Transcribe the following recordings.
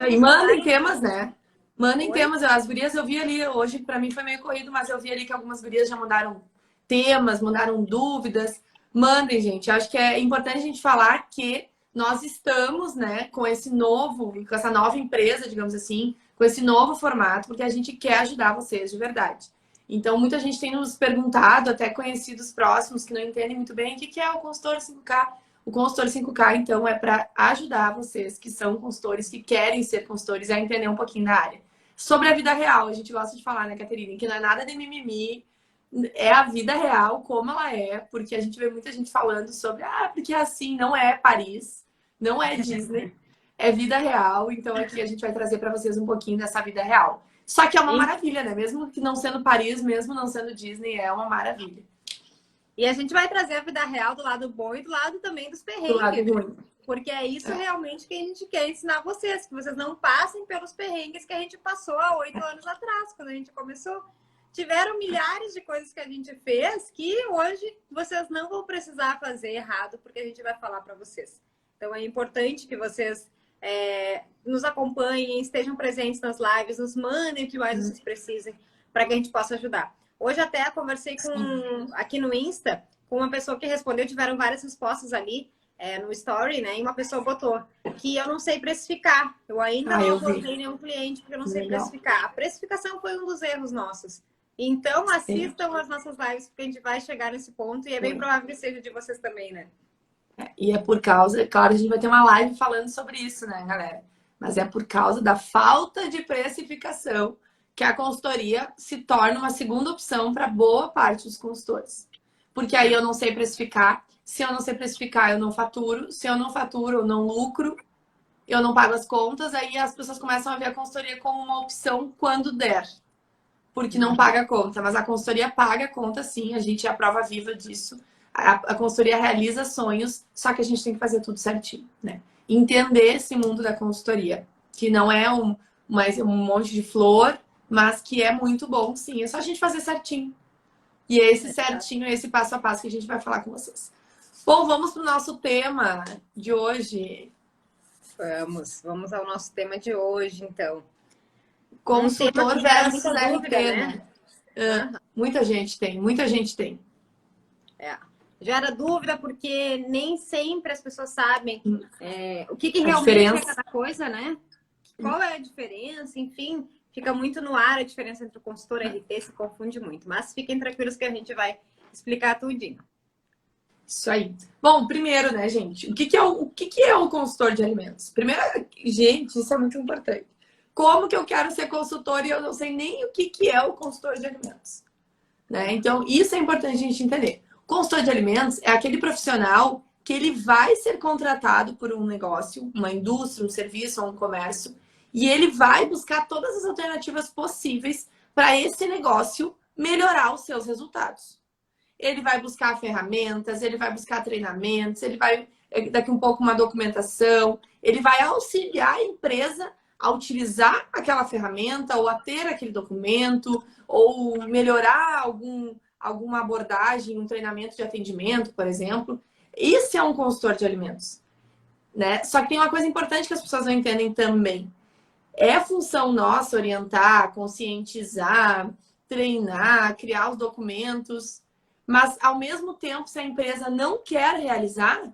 E vamos mandar mandem temas, né? Mandem Oi? temas. As gurias eu vi ali, hoje pra mim foi meio corrido, mas eu vi ali que algumas gurias já mandaram temas, mandaram dúvidas. Mandem, gente. Eu acho que é importante a gente falar que nós estamos, né, com esse novo, com essa nova empresa, digamos assim, com esse novo formato, porque a gente quer ajudar vocês de verdade. Então, muita gente tem nos perguntado, até conhecidos próximos que não entendem muito bem o que é o consultor 5K. O consultor 5K, então, é para ajudar vocês que são consultores, que querem ser consultores, a entender um pouquinho da área. Sobre a vida real, a gente gosta de falar, né, Caterina, que não é nada de mimimi, é a vida real, como ela é, porque a gente vê muita gente falando sobre, porque assim, não é Paris, não é Disney, é vida real, então aqui a gente vai trazer para vocês um pouquinho dessa vida real. Só que é uma maravilha, né? Mesmo que não sendo Paris, mesmo não sendo Disney, é uma maravilha. E a gente vai trazer a vida real do lado bom e do lado também dos Do lado perrengues, né? ruim. Porque é isso realmente que a gente quer ensinar vocês, que vocês não passem pelos perrengues que a gente passou há 8 anos atrás, quando a gente começou. Tiveram milhares de coisas que a gente fez que hoje vocês não vão precisar fazer errado, porque a gente vai falar para vocês. Então é importante que vocês nos acompanhem, estejam presentes nas lives, nos mandem o que mais vocês precisem para que a gente possa ajudar. Hoje até conversei aqui no Insta com uma pessoa que respondeu, tiveram várias respostas ali no Story, né? E uma pessoa botou que eu não sei precificar. Eu ainda não abordei nenhum cliente porque eu não sei precificar. A precificação foi um dos erros nossos. Então assistam as nossas lives porque a gente vai chegar nesse ponto e é bem provável que seja de vocês também, né? E é por causa, claro, a gente vai ter uma live falando sobre isso, né, galera? Mas é por causa da falta de precificação que a consultoria se torna uma segunda opção para boa parte dos consultores. Porque aí eu não sei precificar. Se eu não sei precificar, eu não faturo. Se eu não faturo, eu não lucro. Eu não pago as contas. Aí as pessoas começam a ver a consultoria como uma opção quando der. Porque não paga a conta. Mas a consultoria paga a conta, sim. A gente é a prova viva disso. A consultoria realiza sonhos, só que a gente tem que fazer tudo certinho, né? Entender esse mundo da consultoria, que não é um monte de flor, mas que é muito bom, sim. É só a gente fazer certinho. E é esse certinho, esse passo a passo que a gente vai falar com vocês. Bom, vamos para o nosso tema de hoje. Vamos ao nosso tema de hoje, então. Consultor versus RP, dúvida, né? Muita gente tem, muita gente tem. Gera dúvida porque nem sempre as pessoas sabem o que realmente diferença. é cada coisa, né? Qual é a diferença, enfim, fica muito no ar a diferença entre o consultor e RT, se confunde muito. Mas fiquem tranquilos que a gente vai explicar tudinho. Isso aí. Bom, primeiro, né, gente, o que é o consultor de alimentos? Primeiro, gente, isso é muito importante. Como que eu quero ser consultor e eu não sei nem o que é o consultor de alimentos? Né? Então, isso é importante a gente entender. O consultor de alimentos é aquele profissional que ele vai ser contratado por um negócio, uma indústria, um serviço ou um comércio, e ele vai buscar todas as alternativas possíveis para esse negócio melhorar os seus resultados. Ele vai buscar ferramentas, ele vai buscar treinamentos, ele vai, daqui um pouco, uma documentação, ele vai auxiliar a empresa a utilizar aquela ferramenta ou a ter aquele documento ou melhorar alguma abordagem, um treinamento de atendimento, por exemplo. Isso é um consultor de alimentos, né? Só que tem uma coisa importante que as pessoas não entendem também. É função nossa orientar, conscientizar, treinar, criar os documentos, mas ao mesmo tempo, se a empresa não quer realizar,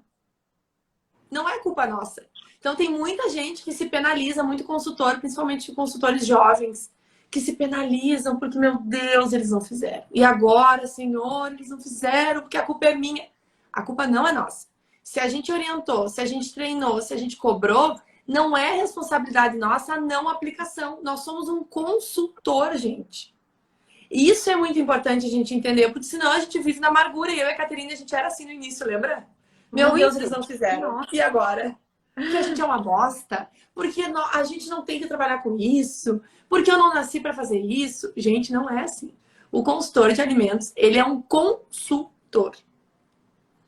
não é culpa nossa. Então tem muita gente que se penaliza, muito consultor, principalmente consultores jovens, que se penalizam porque, meu Deus, eles não fizeram. E agora, Senhor, eles não fizeram porque a culpa é minha. A culpa não é nossa. Se a gente orientou, se a gente treinou, se a gente cobrou, não é responsabilidade nossa a não aplicação. Nós somos um consultor, gente. E isso é muito importante a gente entender, porque senão a gente vive na amargura. E eu e a Caterina, a gente era assim no início, lembra? Meu Deus, eles não fizeram. Nossa. E agora? Porque a gente é uma bosta? Porque a gente não tem que trabalhar com isso? Porque eu não nasci para fazer isso? Gente, não é assim. O consultor de alimentos, ele é um consultor.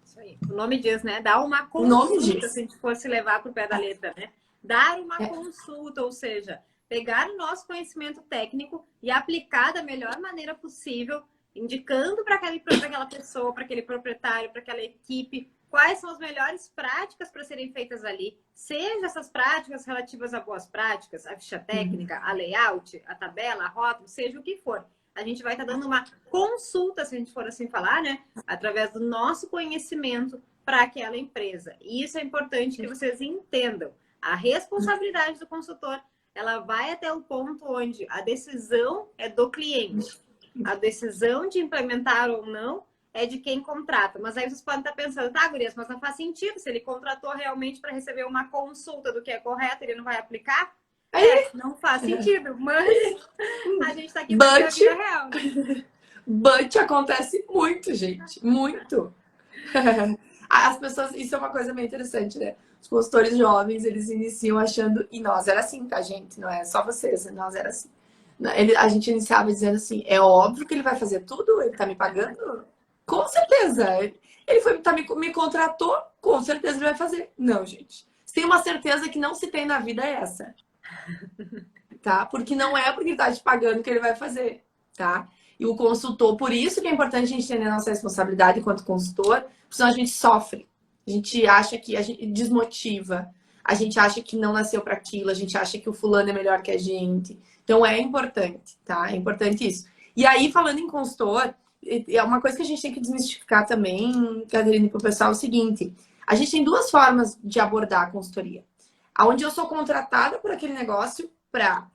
Isso aí. O nome diz, né? Dá uma consulta, se a gente fosse levar para o pé da letra, né? Dar uma consulta, ou seja, pegar o nosso conhecimento técnico e aplicar da melhor maneira possível, indicando para aquela pessoa, para aquele proprietário, para aquela equipe, quais são as melhores práticas para serem feitas ali. Seja essas práticas relativas a boas práticas, a ficha técnica, a layout, a tabela, a rótulo, seja o que for. A gente vai estar dando uma consulta, se a gente for assim falar, né? Através do nosso conhecimento para aquela empresa. E isso é importante que vocês entendam. A responsabilidade do consultor, ela vai até o ponto onde a decisão é do cliente. A decisão de implementar ou não é de quem contrata. Mas aí vocês podem estar pensando, tá, gurias, mas não faz sentido. Se ele contratou realmente para receber uma consulta do que é correto, ele não vai aplicar? Não faz sentido, mas a gente está aqui para ver a vida real. Né? But acontece muito, gente. Muito. As pessoas, isso é uma coisa meio interessante, né? Os consultores jovens, eles iniciam achando, e nós era assim, tá, gente? Não é só vocês, nós era assim. A gente iniciava dizendo assim, é óbvio que ele vai fazer tudo, ele tá me pagando? Com certeza. Ele foi, me contratou, com certeza ele vai fazer. Não, gente. Se tem uma certeza que não se tem na vida é essa. Tá? Porque não é porque ele tá te pagando que ele vai fazer, tá? E o consultor, por isso que é importante a gente entender a nossa responsabilidade enquanto consultor, porque senão a gente sofre. A gente acha que a gente desmotiva, a gente acha que não nasceu para aquilo, a gente acha que o fulano é melhor que a gente. Então é importante, tá? É importante isso. E aí, falando em consultor, é uma coisa que a gente tem que desmistificar também, Caterine, para o pessoal, é o seguinte: a gente tem duas formas de abordar a consultoria. Onde eu sou contratada por aquele negócio para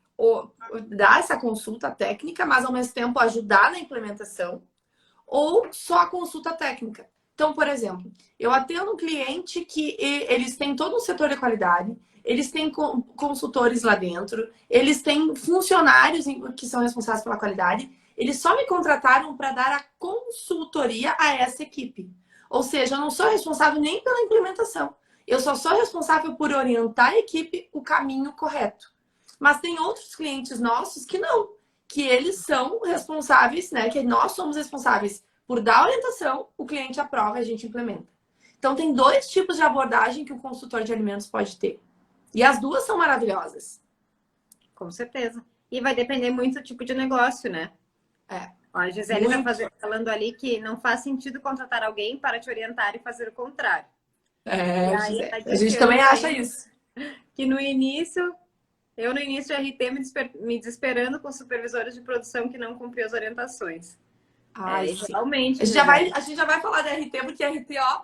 dar essa consulta técnica, mas ao mesmo tempo ajudar na implementação, ou só a consulta técnica. Então, por exemplo, eu atendo um cliente que eles têm todo um setor de qualidade, eles têm consultores lá dentro, eles têm funcionários que são responsáveis pela qualidade, eles só me contrataram para dar a consultoria a essa equipe. Ou seja, eu não sou responsável nem pela implementação. Eu só sou responsável por orientar a equipe o caminho correto. Mas tem outros clientes nossos que não, que eles são responsáveis, né? Que nós somos responsáveis por dar a orientação, o cliente aprova e a gente implementa. Então tem dois tipos de abordagem que o consultor de alimentos pode ter. E as duas são maravilhosas. Com certeza. E vai depender muito do tipo de negócio, né? A Gisele está falando ali que não faz sentido contratar alguém para te orientar e fazer o contrário. A gente também acha isso. Que no início, eu no início de RT me desesperando com supervisores de produção que não cumpriam as orientações. Realmente. A gente já vai falar da RT, porque a RT, ó,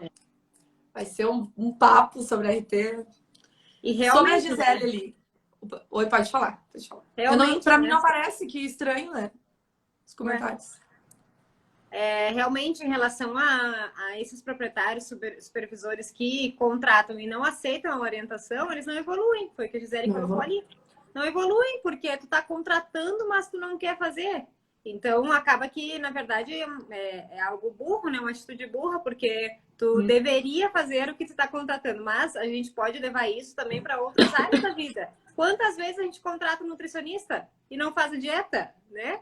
vai ser um papo sobre a RT. E realmente, sobre a Gisele ali. Oi, pode falar. Para mim não parece que estranho, né? Os comentários. Realmente, em relação a esses proprietários, supervisores que contratam e não aceitam a orientação, eles não evoluem. Foi o que a Gisele colocou ali. Não evoluem, porque tu tá contratando, mas tu não quer fazer. Então, acaba que, na verdade, é algo burro, né? Uma atitude burra, porque tu deveria fazer o que tu tá contratando. Mas a gente pode levar isso também para outras áreas da vida. Quantas vezes a gente contrata um nutricionista e não faz a dieta, né?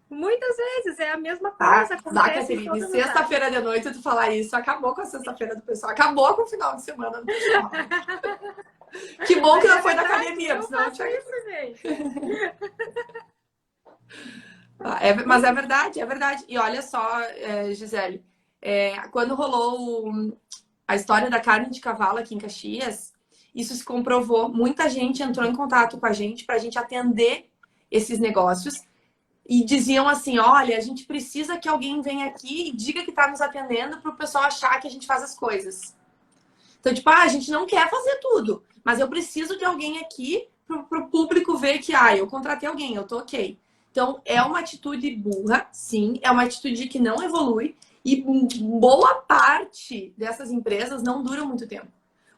Muitas vezes é a mesma coisa. Caterine, sexta-feira de noite tu falar isso, acabou com a sexta-feira do pessoal, acabou com o final de semana do pessoal. Que bom que não foi na academia, senão eu tinha isso, gente. Mas é verdade, é verdade. E olha só, Gisele, quando rolou a história da carne de cavalo aqui em Caxias, isso se comprovou. Muita gente entrou em contato com a gente para a gente atender esses negócios. E diziam assim, olha, a gente precisa que alguém venha aqui e diga que está nos atendendo para o pessoal achar que a gente faz as coisas. Então, tipo, a gente não quer fazer tudo, mas eu preciso de alguém aqui para o público ver que, eu contratei alguém, eu tô ok. Então, é uma atitude burra, sim, é uma atitude que não evolui e boa parte dessas empresas não duram muito tempo.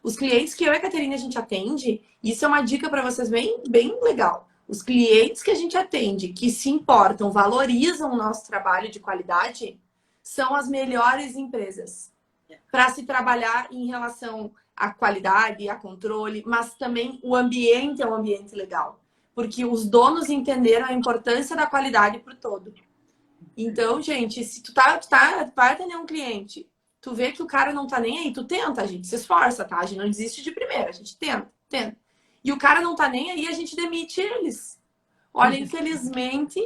Os clientes que eu e a Caterine a gente atende, isso é uma dica para vocês bem, bem legal. Os clientes que a gente atende, que se importam, valorizam o nosso trabalho de qualidade, são as melhores empresas para se trabalhar em relação à qualidade, a controle, mas também o ambiente é um ambiente legal. Porque os donos entenderam a importância da qualidade para o todo. Então, gente, se tu vai atender um cliente, tu vê que o cara não tá nem aí, tu tenta, a gente se esforça, tá? A gente não desiste de primeira, a gente tenta. E o cara não tá nem aí, a gente demite eles. Olha, infelizmente,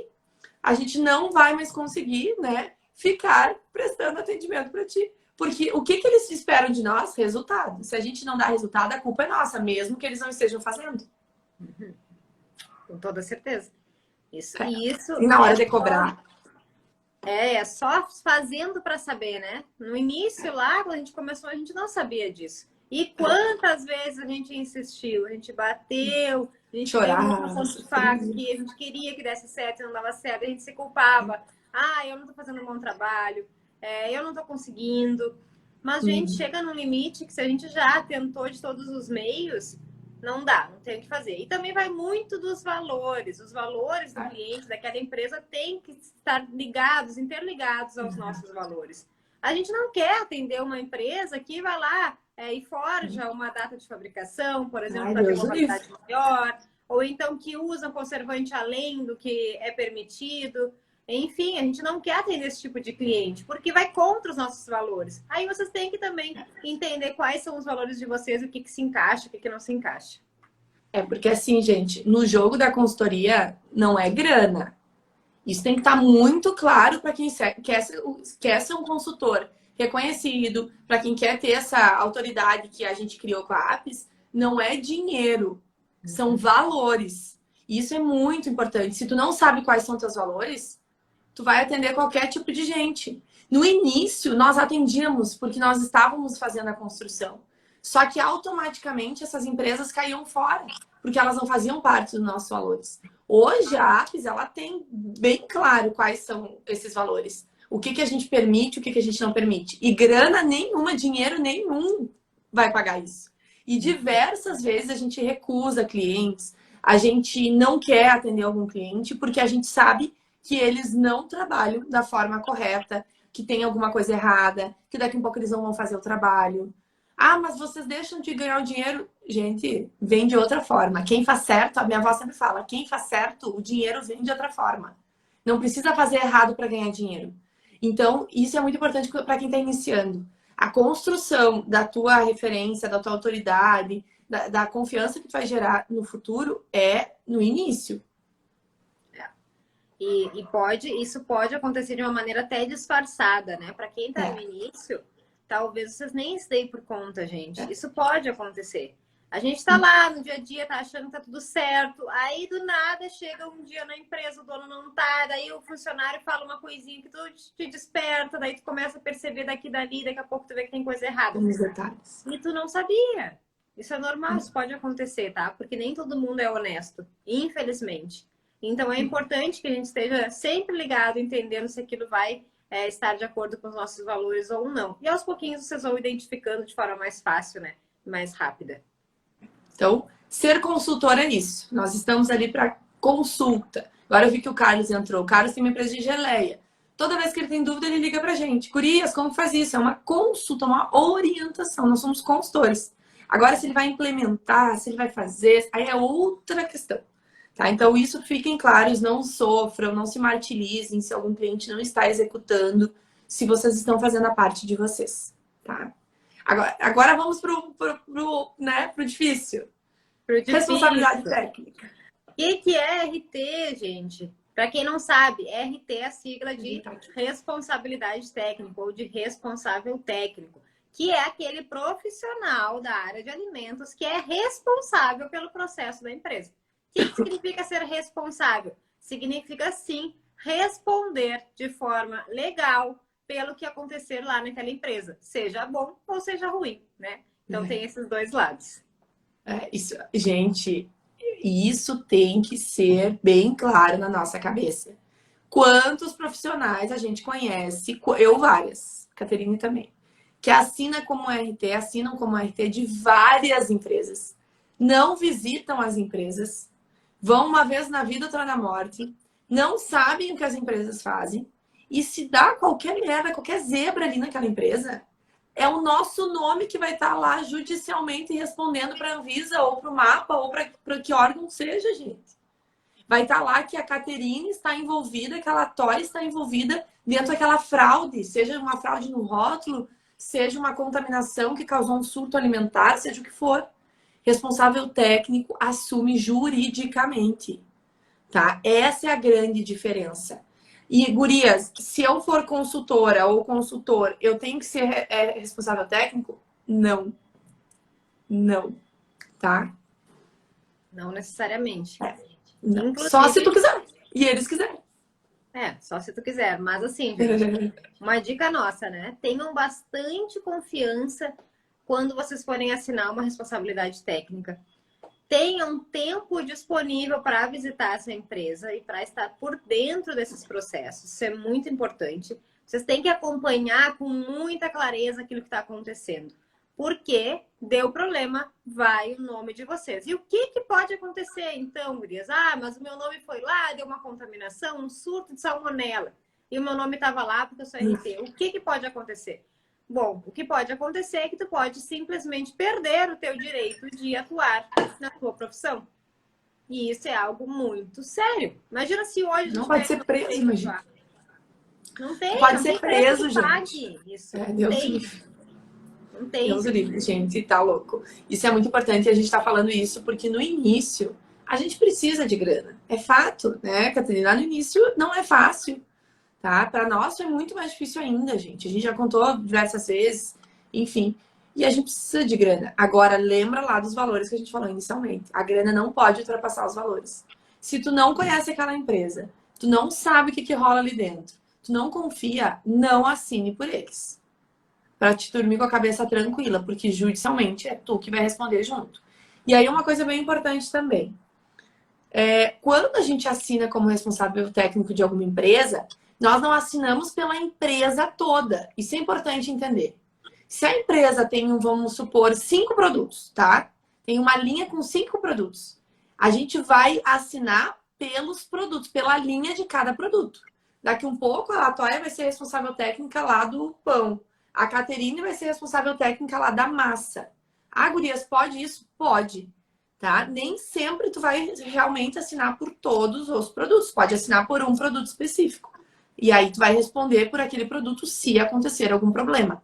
a gente não vai mais conseguir, né, ficar prestando atendimento para ti. Porque o que eles esperam de nós? Resultado. Se a gente não dá resultado, a culpa é nossa, mesmo que eles não estejam fazendo. Com toda certeza. Isso, É. e isso E na hora de cobrar. É só fazendo para saber, né? No início lá, quando a gente começou, a gente não sabia disso. E quantas vezes a gente insistiu, a gente bateu, a gente deu uma ponto de faca aqui, a gente queria que desse certo e não dava certo, a gente se culpava. Ah, eu não tô fazendo um bom trabalho, eu não tô conseguindo. Mas, gente, chega num limite que se a gente já tentou de todos os meios, não dá, não tem o que fazer. E também vai muito dos valores. Os valores do cliente, daquela empresa, têm que estar ligados, interligados aos nossos valores. A gente não quer atender uma empresa que vai lá e forja uma data de fabricação, por exemplo, para ter uma qualidade maior, ou então que usa um conservante além do que é permitido. Enfim, a gente não quer atender esse tipo de cliente, porque vai contra os nossos valores. Aí vocês têm que também entender quais são os valores de vocês, o que se encaixa, o que não se encaixa. É porque assim, gente, no jogo da consultoria não é grana. Isso tem que estar muito claro para quem quer ser um consultor reconhecido, para quem quer ter essa autoridade que a gente criou com a Apps, não é dinheiro, são valores. Isso é muito importante. Se tu não sabe quais são teus valores, tu vai atender qualquer tipo de gente. No início, nós atendíamos porque nós estávamos fazendo a construção. Só que automaticamente essas empresas caíam fora, porque elas não faziam parte dos nossos valores. Hoje a Apps, ela tem bem claro quais são esses valores. O que a gente permite, o que a gente não permite. E grana nenhuma, dinheiro nenhum vai pagar isso. E diversas vezes a gente recusa clientes, a gente não quer atender algum cliente porque a gente sabe que eles não trabalham da forma correta, que tem alguma coisa errada, que daqui a pouco eles não vão fazer o trabalho. Ah, mas vocês deixam de ganhar o dinheiro? Gente, vem de outra forma. Quem faz certo, a minha avó sempre fala, quem faz certo, o dinheiro vem de outra forma. Não precisa fazer errado para ganhar dinheiro. Então, isso é muito importante para quem está iniciando. A construção da tua referência, da tua autoridade, da confiança que tu vai gerar no futuro é no início. Isso pode acontecer de uma maneira até disfarçada, né? Para quem está no início, talvez vocês nem se deem por conta, gente. Isso pode acontecer. A gente tá lá no dia a dia, tá achando que tá tudo certo. Aí, do nada, chega um dia na empresa, o dono não tá. Daí o funcionário fala uma coisinha que tu te desperta. Daí tu começa a perceber daqui e dali. Daqui a pouco tu vê que tem coisa errada. E tu não sabia. Isso é normal, isso pode acontecer, tá? Porque nem todo mundo é honesto, infelizmente. Então, é importante que a gente esteja sempre ligado, entendendo se aquilo vai estar de acordo com os nossos valores ou não. E aos pouquinhos vocês vão identificando de forma mais fácil, né? Mais rápida. Então, ser consultor é isso. Nós estamos ali para consulta. Agora eu vi que o Carlos entrou. O Carlos tem uma empresa de geleia. Toda vez que ele tem dúvida, ele liga pra gente. Gurias, como faz isso? É uma consulta, uma orientação. Nós somos consultores. Agora, se ele vai implementar, se ele vai fazer, aí é outra questão. Tá? Então, isso fiquem claros, não sofram, não se martirizem se algum cliente não está executando, se vocês estão fazendo a parte de vocês. Tá? Agora vamos pro difícil. Responsabilidade técnica. O que é RT, gente? Para quem não sabe, RT é a sigla de responsabilidade técnica ou de responsável técnico, que é aquele profissional da área de alimentos que é responsável pelo processo da empresa. O que significa ser responsável? Significa, sim, responder de forma legal pelo que acontecer lá naquela empresa, seja bom ou seja ruim, né? Então tem esses dois lados. Isso, gente, isso tem que ser bem claro na nossa cabeça. Quantos profissionais a gente conhece, eu várias, Caterine também, que assinam como RT de várias empresas. Não visitam as empresas, vão uma vez na vida, outra na morte, não sabem o que as empresas fazem, e se dá qualquer merda, qualquer zebra ali naquela empresa, é o nosso nome que vai estar lá judicialmente respondendo para a Anvisa ou para o MAPA ou para que órgão seja, gente. Vai estar lá que a Caterine está envolvida, que a Latória está envolvida dentro daquela fraude, seja uma fraude no rótulo, seja uma contaminação que causou um surto alimentar, seja o que for. Responsável técnico assume juridicamente, tá? Essa é a grande diferença. E, gurias, se eu for consultora ou consultor, eu tenho que ser responsável técnico? Não. Não. Tá? Não necessariamente. Não. Só se tu quiser. E eles quiserem. Só se tu quiser. Mas assim, gente, uma dica nossa, né? Tenham bastante confiança quando vocês forem assinar uma responsabilidade técnica. Tenham tempo disponível para visitar essa empresa e para estar por dentro desses processos. Isso é muito importante. Vocês têm que acompanhar com muita clareza aquilo que está acontecendo. Porque deu problema, vai o nome de vocês. E o que pode acontecer, então, gurias? Ah, mas o meu nome foi lá, deu uma contaminação, um surto de salmonela. E o meu nome estava lá porque eu sou RT. O que pode acontecer? Bom, o que pode acontecer é que tu pode simplesmente perder o teu direito de atuar na tua profissão. E isso é algo muito sério. Imagina se hoje... Não pode ser preso, imagina. Não tem. Pode ser preso, gente. Isso. Deus livre. Não tem. Deus livre, gente. Tá louco. Isso é muito importante e a gente tá falando isso porque no início a gente precisa de grana. É fato, né, Catarina? No início não é fácil. Tá? Para nós foi muito mais difícil ainda, gente. A gente já contou diversas vezes, enfim. E a gente precisa de grana. Agora, lembra lá dos valores que a gente falou inicialmente. A grana não pode ultrapassar os valores. Se tu não conhece aquela empresa, tu não sabe o que rola ali dentro, tu não confia, não assine por eles. Para te dormir com a cabeça tranquila, porque judicialmente é tu que vai responder junto. E aí uma coisa bem importante também. Quando a gente assina como responsável técnico de alguma empresa, nós não assinamos pela empresa toda. Isso é importante entender. Se a empresa tem, vamos supor, 5 produtos, tá? Tem uma linha com 5 produtos. A gente vai assinar pelos produtos, pela linha de cada produto. Daqui um pouco, a Toya vai ser responsável técnica lá do pão. A Caterine vai ser responsável técnica lá da massa. Ah, gurias, pode isso? Pode. Tá? Nem sempre tu vai realmente assinar por todos os produtos. Pode assinar por um produto específico. E aí tu vai responder por aquele produto se acontecer algum problema.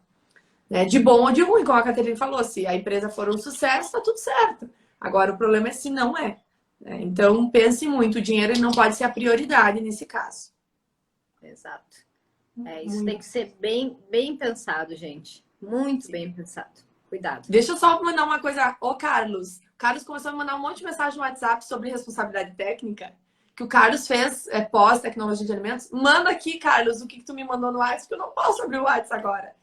Né? De bom ou de ruim, como a Caterina falou. Se a empresa for um sucesso, tá tudo certo. Agora o problema é se não é. Né? Então pense muito, o dinheiro não pode ser a prioridade nesse caso. Exato. Isso tem que ser bem pensado, gente. Muito bem pensado. Cuidado. Deixa eu só mandar uma coisa. Ô, Carlos. O Carlos começou a me mandar um monte de mensagem no WhatsApp sobre responsabilidade técnica. Que o Carlos fez pós-tecnologia de alimentos. Manda aqui, Carlos, o que tu me mandou no WhatsApp, que eu não posso abrir o WhatsApp agora.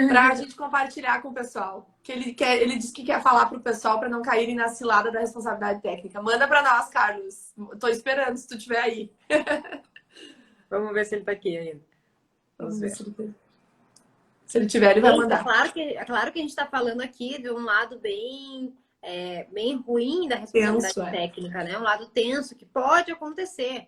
Pra gente compartilhar com o pessoal. Que ele disse que quer falar pro pessoal para não caírem na cilada da responsabilidade técnica. Manda para nós, Carlos. Tô esperando se tu estiver aí. Vamos ver se ele tá aqui ainda. Vamos ver. Se ele tiver, ele vai mandar. É claro que a gente está falando aqui de um lado bem ruim da responsabilidade técnica, né? Um lado tenso que pode acontecer.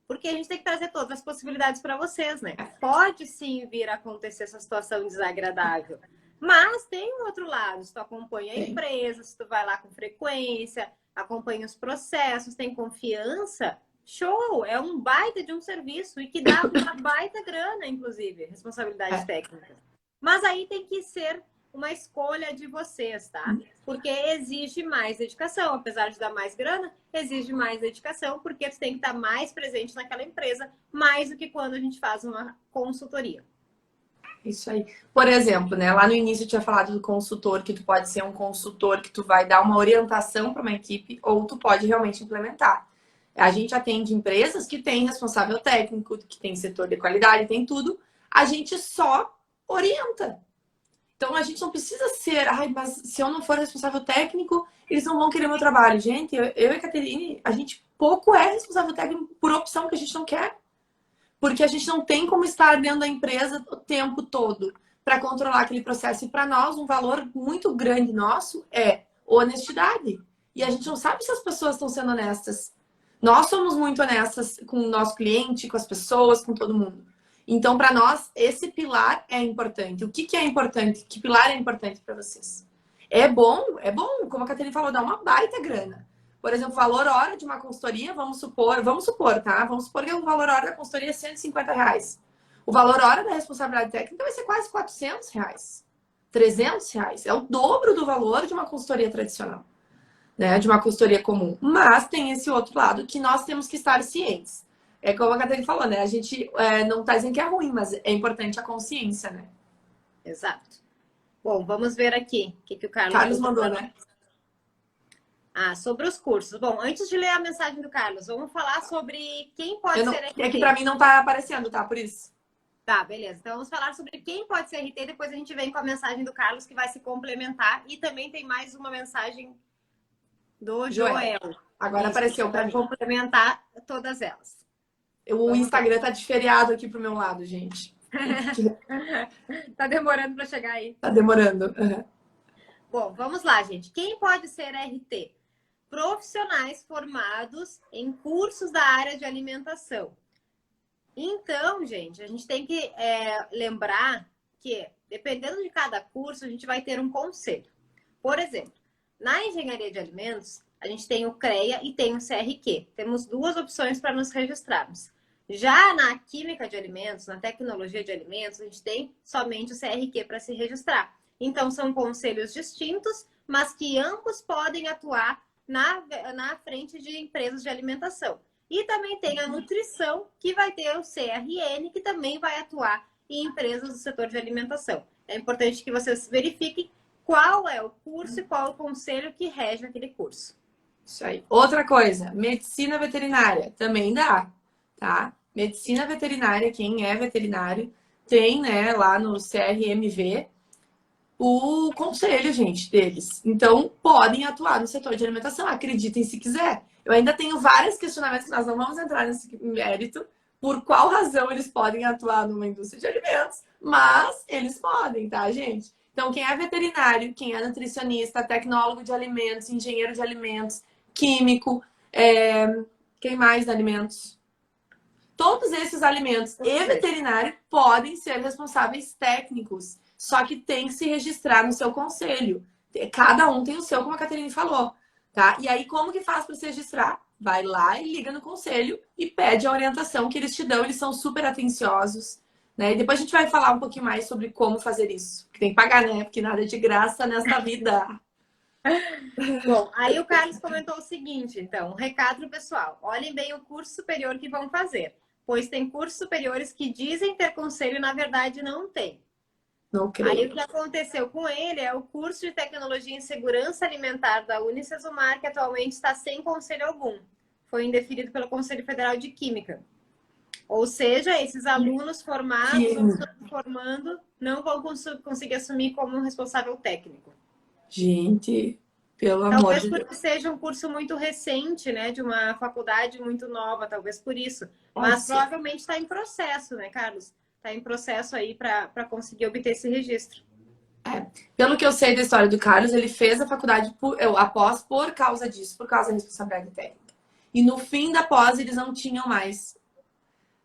Porque a gente tem que trazer todas as possibilidades para vocês, né? Pode sim vir a acontecer essa situação desagradável. Mas tem um outro lado. Se tu acompanha a empresa, se tu vai lá com frequência, acompanha os processos, tem confiança, show! É um baita de um serviço e que dá uma baita grana, inclusive, responsabilidade técnica. Mas aí tem que ser uma escolha de vocês, tá? Porque exige mais dedicação. Apesar de dar mais grana, exige mais dedicação, porque você tem que estar mais presente naquela empresa, mais do que quando a gente faz uma consultoria. Isso aí. Por exemplo, né? Lá no início eu tinha falado do consultor, que tu pode ser um consultor que tu vai dar uma orientação para uma equipe, ou tu pode realmente implementar. A gente atende empresas que têm responsável técnico, que tem setor de qualidade, tem tudo. A gente só orienta. Então, a gente não precisa ser... Ai, mas se eu não for responsável técnico, eles não vão querer meu trabalho. Gente, eu e a Caterine, a gente pouco é responsável técnico por opção que a gente não quer. Porque a gente não tem como estar dentro da empresa o tempo todo para controlar aquele processo. E para nós, um valor muito grande nosso é honestidade. E a gente não sabe se as pessoas estão sendo honestas. Nós somos muito honestas com o nosso cliente, com as pessoas, com todo mundo. Então, para nós, esse pilar é importante. O que é importante? Que pilar é importante para vocês? É bom, como a Caterina falou, dá uma baita grana. Por exemplo, o valor hora de uma consultoria, vamos supor, tá? Vamos supor que o valor hora da consultoria é R$150. O valor hora da responsabilidade técnica vai ser quase R$400, R$300. É o dobro do valor de uma consultoria tradicional, né? De uma consultoria comum. Mas tem esse outro lado que nós temos que estar cientes. é como a Catarina falou, né? A gente não tá dizendo que é ruim, mas é importante a consciência, né? Exato. Bom, vamos ver aqui o que o Carlos Carlos mandou, né? Sobre os cursos. Bom, antes de ler a mensagem do Carlos, vamos falar sobre quem pode ser RT. É que pra mim não tá aparecendo, tá? Por isso. Tá, beleza. Então vamos falar sobre quem pode ser RT, depois a gente vem com a mensagem do Carlos, que vai se complementar. E também tem mais uma mensagem do Joel. Agora apareceu pra mim. Complementar todas elas. O Instagram tá de feriado aqui pro meu lado, gente. Tá demorando para chegar aí. Tá demorando. Uhum. Bom, vamos lá, gente. Quem pode ser RT? Profissionais formados em cursos da área de alimentação. Então, gente, a gente tem que lembrar que, dependendo de cada curso, a gente vai ter um conselho. Por exemplo, na engenharia de alimentos, a gente tem o CREA e tem o CRQ. Temos duas opções para nos registrarmos. Já na química de alimentos, na tecnologia de alimentos, a gente tem somente o CRQ para se registrar. Então, são conselhos distintos, mas que ambos podem atuar na frente de empresas de alimentação. E também tem a nutrição, que vai ter o CRN, que também vai atuar em empresas do setor de alimentação. É importante que vocês verifiquem qual é o curso e qual é o conselho que rege aquele curso. Isso aí. Outra coisa, medicina veterinária também dá, tá? Medicina veterinária, quem é veterinário, tem, né, lá no CRMV, o conselho, gente, deles. Então, podem atuar no setor de alimentação, acreditem se quiser. Eu ainda tenho vários questionamentos, nós não vamos entrar nesse mérito, por qual razão eles podem atuar numa indústria de alimentos, mas eles podem, tá, gente? Então, quem é veterinário, quem é nutricionista, tecnólogo de alimentos, engenheiro de alimentos, químico, quem mais de alimentos? Todos esses alimentos e veterinário podem ser responsáveis técnicos, só que tem que se registrar no seu conselho. Cada um tem o seu, como a Catarina falou, tá? E aí, como que faz para se registrar? Vai lá e liga no conselho e pede a orientação que eles te dão. Eles são super atenciosos, né? E depois a gente vai falar um pouquinho mais sobre como fazer isso. Que tem que pagar, né? Porque nada é de graça nessa vida. Bom, aí o Carlos comentou o seguinte, então, um recado pro pessoal. Olhem bem o curso superior que vão fazer, pois tem cursos superiores que dizem ter conselho e, na verdade, não tem. Não creio. Aí o que aconteceu com ele é o curso de Tecnologia em Segurança Alimentar da Unicesumar, que atualmente está sem conselho algum. Foi indeferido pelo Conselho Federal de Química. Ou seja, esses alunos formados ou estão formando não vão conseguir assumir como um responsável técnico. Gente, pelo amor Talvez de Deus. porque seja um curso muito recente, né? De uma faculdade muito nova, talvez por isso. Mas provavelmente está em processo, né, Carlos? Está em processo aí para conseguir obter esse registro. Pelo que eu sei da história do Carlos, ele fez a faculdade após por causa disso, por causa da responsabilidade técnica. E no fim da pós, eles não tinham mais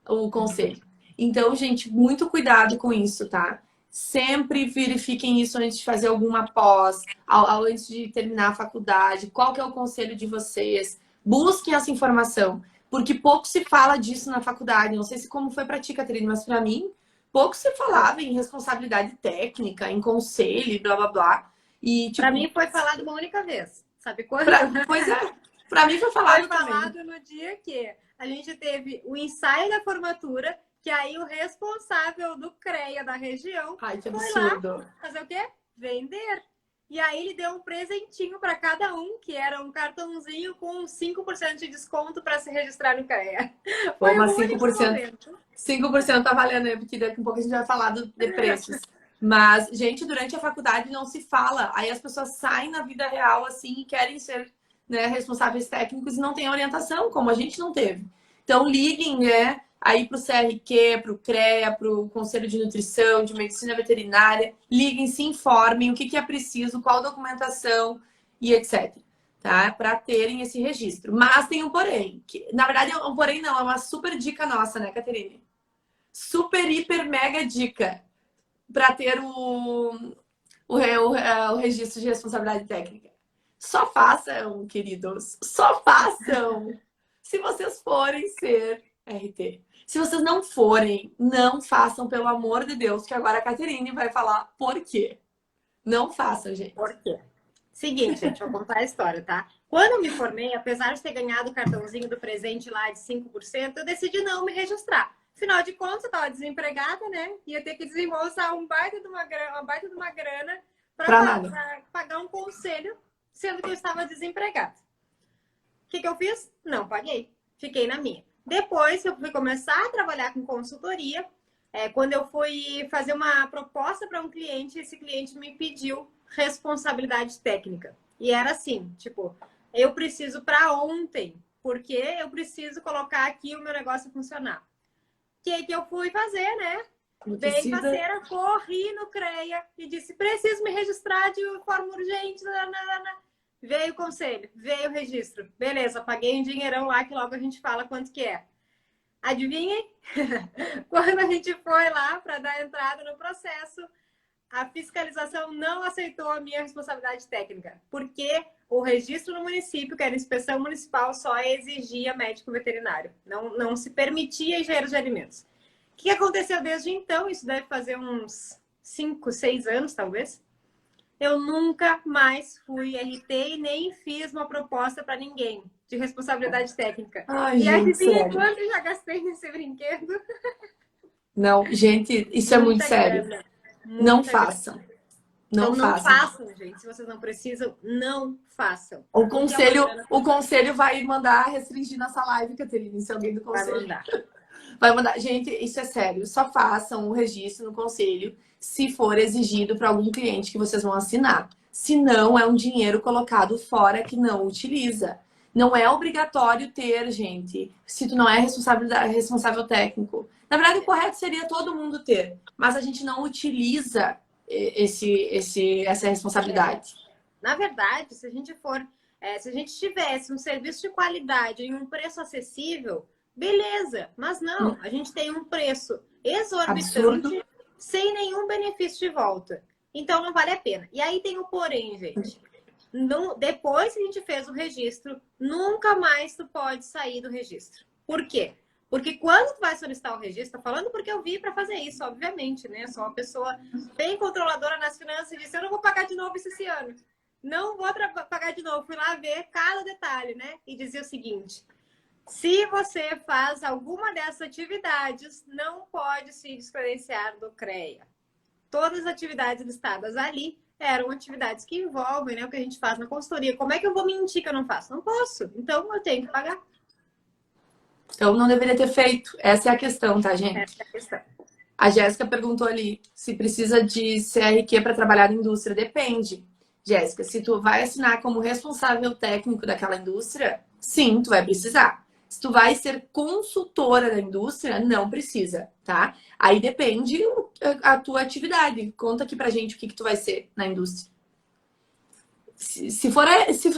o conselho. Então, gente, muito cuidado com isso, tá? Sempre verifiquem isso antes de fazer alguma pós, antes de terminar a faculdade, qual que é o conselho de vocês. Busquem essa informação, porque pouco se fala disso na faculdade. Não sei se como foi para ti, Catarina, mas para mim, pouco se falava em responsabilidade técnica, em conselho, e blá, blá, blá. E, tipo, para mim foi falado uma única vez, sabe quando? Pois é, para mim foi falado também. No dia que a gente teve o ensaio da formatura, que aí o responsável do CREA da região foi lá fazer o quê? Vender. E aí ele deu um presentinho para cada um, que era um cartãozinho com 5% de desconto para se registrar no CREA. Foi mas 5% tá valendo, né? Porque daqui a pouco a gente vai falar de preços. Mas, gente, durante a faculdade não se fala. Aí as pessoas saem na vida real assim e querem ser, né, responsáveis técnicos e não têm orientação, como a gente não teve. Então, liguem, né? Aí para o CRQ, para o CREA, para o Conselho de Nutrição, de Medicina Veterinária. Liguem, se informem o que é preciso, qual documentação e etc. Tá? Para terem esse registro. Mas tem um porém. Que, na verdade, um porém não, é uma super dica nossa, né, Caterine? Super, hiper, mega dica para ter o registro de responsabilidade técnica. Só façam, queridos. Só façam. Se vocês forem ser RT. Se vocês não forem, não façam, pelo amor de Deus, que agora a Caterine vai falar por quê. Não façam, gente. Por quê? Seguinte, gente, vou contar a história, tá? Quando eu me formei, apesar de ter ganhado o cartãozinho do presente lá de 5%, eu decidi não me registrar. Afinal de contas, eu estava desempregada, né? Ia ter que desembolsar uma baita de uma grana para pagar um conselho, sendo que eu estava desempregada. O que eu fiz? Não paguei. Fiquei na minha. Depois, eu fui começar a trabalhar com consultoria. Quando eu fui fazer uma proposta para um cliente, esse cliente me pediu responsabilidade técnica. E era assim, tipo, eu preciso para ontem, porque eu preciso colocar aqui o meu negócio funcionar. O que eu fui fazer, né? Bem parceira, corri no CREA e disse, preciso me registrar de forma urgente. Veio o conselho, veio o registro. Beleza, paguei um dinheirão lá que logo a gente fala quanto que é. Adivinhem? Quando a gente foi lá para dar entrada no processo, a fiscalização não aceitou a minha responsabilidade técnica, porque o registro no município, que era inspeção municipal, só exigia médico veterinário. Não se permitia engenheiro de alimentos. O que aconteceu desde então? Isso deve fazer uns 5, 6 anos, talvez. Eu nunca mais fui RT e nem fiz uma proposta para ninguém de responsabilidade técnica. Ai, e gente, adivinha sério. quanto eu já gastei nesse brinquedo? Não, gente, isso é muito sério. Grana. Não façam. Não façam, gente. Se vocês não precisam, não façam. O conselho vai mandar restringir nossa live, Caterina, se alguém do conselho. Vai mandar. Vai mandar. Gente, isso é sério. Só façam o registro no conselho se for exigido para algum cliente que vocês vão assinar. Se não, é um dinheiro colocado fora que não utiliza. Não é obrigatório ter, gente, se tu não é responsável técnico. Na verdade, o correto seria todo mundo ter, mas a gente não utiliza essa responsabilidade. Na verdade, se a gente tivesse um serviço de qualidade em um preço acessível, beleza, mas não, a gente tem um preço exorbitante, absurdo, sem nenhum benefício de volta. Então não vale a pena. E aí tem o porém, gente. Depois que a gente fez o registro, nunca mais tu pode sair do registro. Por quê? Porque quando tu vai solicitar o registro, tô falando porque eu vi para fazer isso, obviamente, né? Sou uma pessoa bem controladora nas finanças e disse, eu não vou pagar de novo isso esse ano. Não vou pagar de novo. Fui lá ver cada detalhe, né? E dizia o seguinte, se você faz alguma dessas atividades, não pode se descredenciar do CREA. Todas as atividades listadas ali eram atividades que envolvem, né, o que a gente faz na consultoria. Como é que eu vou mentir que eu não faço? Não posso. Então, eu tenho que pagar. Então, não deveria ter feito. Essa é a questão, tá, gente? Essa é a questão. A Jéssica perguntou ali se precisa de CRQ para trabalhar na indústria. Depende. Jéssica, se tu vai assinar como responsável técnico daquela indústria, sim, tu vai precisar. Se tu vai ser consultora da indústria, não precisa, tá? Aí depende a tua atividade. Conta aqui pra gente o que tu vai ser na indústria. Se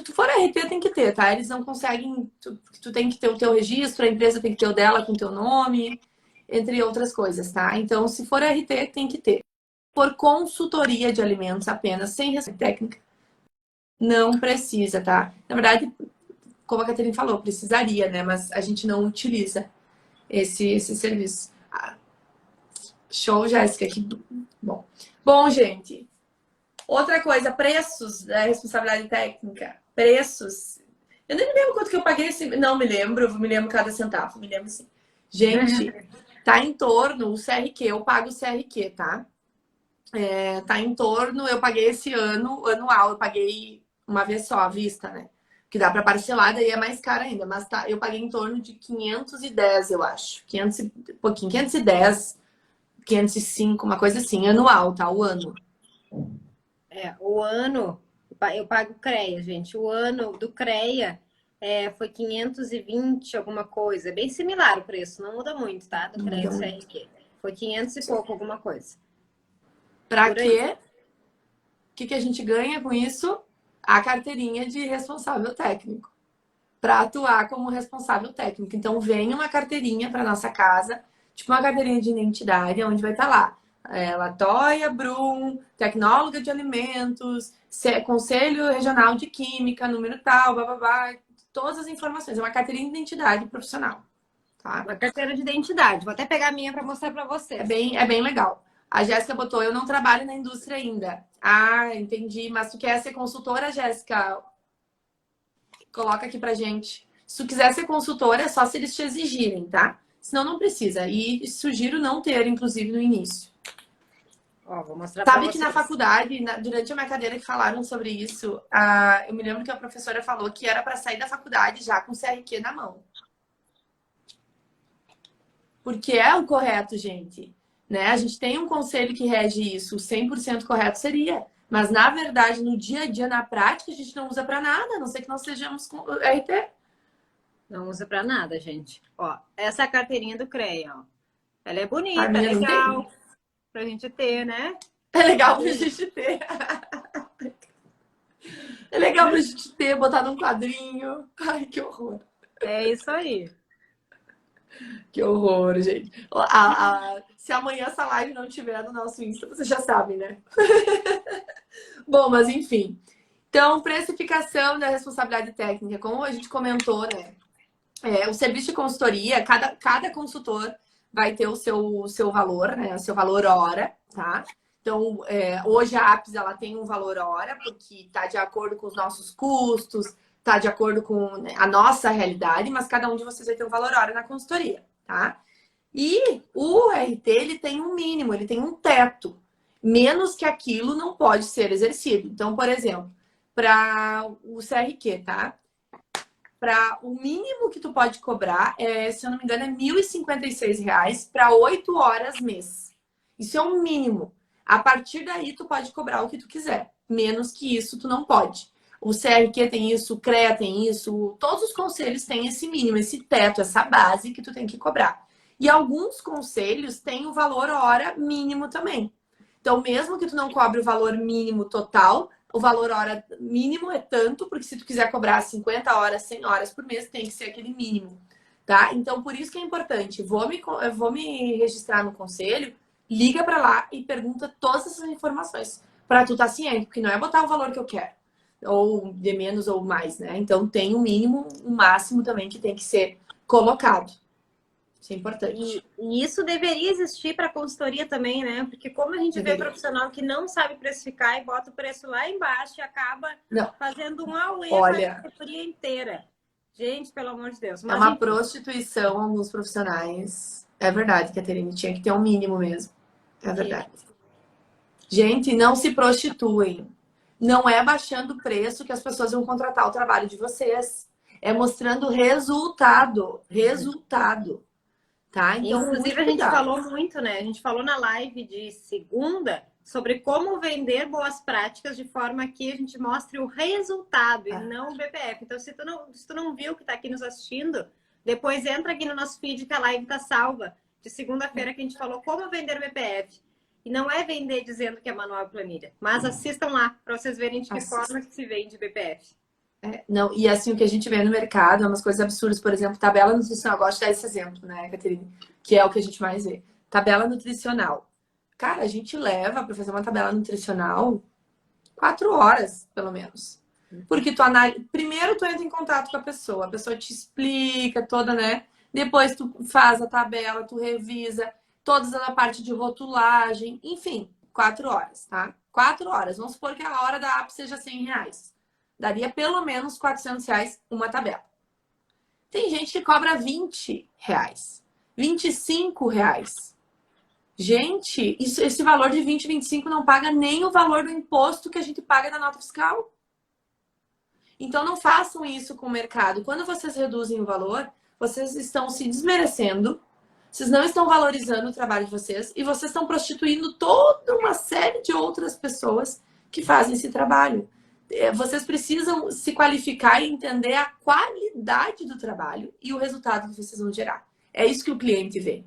tu for RT, tem que ter, tá? Eles não conseguem... Tu tem que ter o teu registro, a empresa tem que ter o dela com o teu nome, entre outras coisas, tá? Então, se for RT, tem que ter. Por consultoria de alimentos apenas, sem técnica, não precisa, tá? Na verdade, como a Caterina falou, precisaria, né? Mas a gente não utiliza esse serviço. Show, Jéssica. Que bom. Bom, gente. Outra coisa, preços da responsabilidade técnica. Preços. Eu nem me lembro quanto que eu paguei esse... Não me lembro cada centavo. Me lembro assim. Gente, tá em torno, o CRQ, eu pago o CRQ, tá? Tá em torno, eu paguei esse ano, anual, eu paguei uma vez só à vista, né? Que dá para parcelar, daí é mais caro ainda. Mas tá, eu paguei em torno de 510, eu acho. 500 e pouquinho, 510, 505, uma coisa assim, anual, tá? O ano. O ano, eu pago CREA, gente. O ano do CREA foi 520, alguma coisa. É bem similar o preço, não muda muito, tá? Do CREA e CRQ. Foi 500 e pouco, alguma coisa. Pra quê? O que a gente ganha com isso? A carteirinha de responsável técnico. Para atuar como responsável técnico. Então, vem uma carteirinha para nossa casa, tipo uma carteirinha de identidade, onde vai estar lá. Latoia Brum, tecnóloga de alimentos, Conselho Regional de Química, número tal, bababá, todas as informações. É uma carteirinha de identidade profissional. Tá? Uma carteira de identidade. Vou até pegar a minha para mostrar para vocês. É bem legal. A Jéssica botou, eu não trabalho na indústria ainda. Ah, entendi. Mas tu quer ser consultora, Jéssica? Coloca aqui pra gente. Se tu quiser ser consultora, é só se eles te exigirem, tá? Senão não precisa. E sugiro não ter, inclusive, no início. Ó, vou mostrar pra Sabe vocês. que na faculdade, durante a minha cadeira que falaram sobre isso, eu me lembro que a professora falou que era para sair da faculdade já com o CRQ na mão. Porque é o correto, gente. Né? A gente tem um conselho que rege isso, 100% correto seria. Mas, na verdade, no dia a dia, na prática, a gente não usa para nada, a não ser que nós sejamos com RT. Não usa pra nada, gente. Ó, essa é a carteirinha do CREA, ó. Ela é A bonita, minha não legal. tem. Pra gente ter, né? É legal pra gente ter. É legal pra gente ter, botar num quadrinho. Ai, que horror. É isso aí. Que horror, gente. Se amanhã essa live não tiver no nosso Insta, vocês já sabem, né? Bom, mas enfim. Então, precificação da responsabilidade técnica, como a gente comentou, né? O serviço de consultoria, cada consultor vai ter o seu valor, né? O seu valor hora, tá? Então, hoje a Apps ela tem um valor hora, porque está de acordo com os nossos custos, está de acordo com, né, a nossa realidade, mas cada um de vocês vai ter um valor hora na consultoria, tá? E o RT, ele tem um mínimo, ele tem um teto. Menos que aquilo não pode ser exercido. Então, por exemplo, para o CRQ, tá? Para o mínimo que tu pode cobrar, se eu não me engano, é R$ 1.056 para 8 horas mês. Isso é um mínimo. A partir daí, tu pode cobrar o que tu quiser. Menos que isso, tu não pode. O CRQ tem isso, o CREA tem isso, todos os conselhos têm esse mínimo, esse teto, essa base que tu tem que cobrar. E alguns conselhos têm o valor hora mínimo também. Então, mesmo que tu não cobre o valor mínimo total, o valor hora mínimo é tanto, porque se tu quiser cobrar 50 horas, 100 horas por mês, tem que ser aquele mínimo, tá? Então, por isso que é importante. Eu vou me registrar no conselho, liga para lá e pergunta todas essas informações para tu estar ciente, porque não é botar o valor que eu quero, ou de menos ou mais, né? Então, tem um mínimo, um máximo também que tem que ser colocado. Isso é importante. E isso deveria existir para consultoria também, né? Porque como a gente vê profissional que não sabe precificar e bota o preço lá embaixo e acaba fazendo um auê para a consultoria inteira. Gente, pelo amor de Deus. Mas, uma prostituição alguns profissionais. É verdade, Caterine, tinha que ter um mínimo mesmo. É verdade. Gente, não se prostituem. Não é baixando o preço que as pessoas vão contratar o trabalho de vocês. É mostrando resultado. Resultado. Tá? Então, inclusive, a gente falou muito, né? A gente falou na live de segunda sobre como vender boas práticas de forma que a gente mostre o resultado e não o BPF. Então, se tu não viu que tá aqui nos assistindo, depois entra aqui no nosso feed que a live tá salva. De segunda-feira que a gente falou como vender BPF. E não é vender dizendo que é manual e planilha. Mas assistam lá para vocês verem de que forma que se vende BPF. Não, e assim, o que a gente vê no mercado é umas coisas absurdas. Por exemplo, tabela nutricional. Eu gosto de dar esse exemplo, né, Caterine? Que é o que a gente mais vê. Tabela nutricional. Cara, a gente leva para fazer uma tabela nutricional 4 horas, pelo menos. Porque primeiro tu entra em contato com a pessoa te explica toda, né? Depois tu faz a tabela, tu revisa toda a parte de rotulagem. Enfim, 4 horas, tá? 4 horas. Vamos supor que a hora da app seja R$ 100. Daria pelo menos R$ 400 uma tabela. Tem gente que cobra R$ 20, R$ 25. Gente, esse valor de 20, 25 não paga nem o valor do imposto que a gente paga na nota fiscal. Então, não façam isso com o mercado. Quando vocês reduzem o valor, vocês estão se desmerecendo, vocês não estão valorizando o trabalho de vocês e vocês estão prostituindo toda uma série de outras pessoas que fazem esse trabalho. Vocês precisam se qualificar e entender a qualidade do trabalho e o resultado que vocês vão gerar. É isso que o cliente vê.